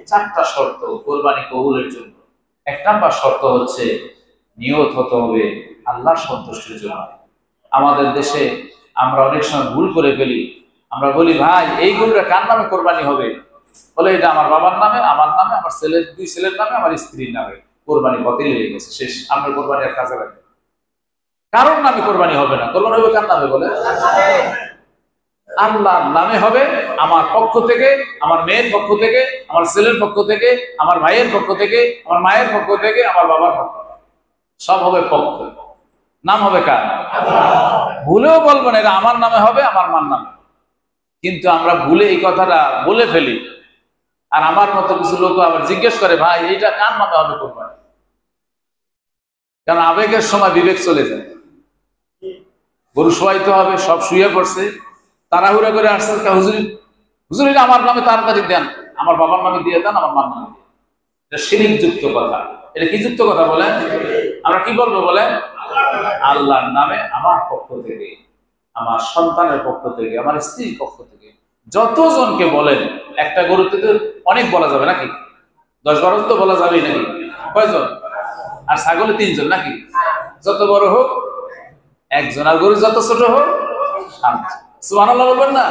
চারটা শর্ত কোরবানি কবুলের জন্য। এক নাম্বার শর্ত হচ্ছে নিয়ত হতে হবে আল্লাহর সন্তুষ্টির জন্য। আমাদের দেশে আমরা অনেক সময় ভুল করে ফেলি। আমরা বলি ভাই এই গরুটা কার নামে কোরবানি হবে? বলে এটা আমার বাবার নামে, আমার নামে, আমার ছেলের, দুই ছেলের নামে, আমার স্ত্রীর নামে। কোরবানি বাতিল হয়ে গেছে, শেষ। আমরা কোরবানি আর কাজে লাগে। কারোর নামে কোরবানি হবে না। কোরবানি হবে কার নামে বলে? আল্লাহর নামে হবে। আমার পক্ষ থেকে, আমার মেয়ের পক্ষ থেকে, আমার ছেলের পক্ষ থেকে, আমার ভাইয়ের পক্ষ থেকে, আমার মায়ের পক্ষ থেকে, আমার বাবার পক্ষ থেকে, সব হবে পক্ষ। নাম হবে কার? ভুলেও বলবো না এটা আমার নামে হবে, আমার মার নামে। কিন্তু আমরা ভুলে এই কথাটা বলে ফেলি। আর আমার মতো কিছু লোক আবার জিজ্ঞেস করে ভাই এইটা কার নামে হবে কোরবানি? কারণ আবেগের সময় বিবেক চলে যায়। গরু শোয়াইতে হবে, সব শুয়ে পড়ছে, তাড়াহুড়া করে আসছে, হুজুর হুজুর এটা আমার নামে তাড়াতাড়ি দেন, আমার বাবার নামে দিয়ে দেন, আমার মার নামে দিয়ে। এটা শিরক যুক্ত কথা। এটা কি যুক্ত কথা বলেন? আমরা কি বলবো বলেন? আল্লাহর নামে, আমার পক্ষ থেকে, আমার সন্তানের পক্ষ থেকে, আমার স্ত্রীর পক্ষ থেকে, যতজনকে বলেন। একটা গরুতে তো অনেক বলা যাবে নাকি? 10-12 জন তো বলা যাবেই নাকি? কয়জন? আর ছাগলে 3 জন নাকি? যত বড় হোক একজন, আর গরু যত ছোট হোক। সুবহানাল্লাহ বলবেন না?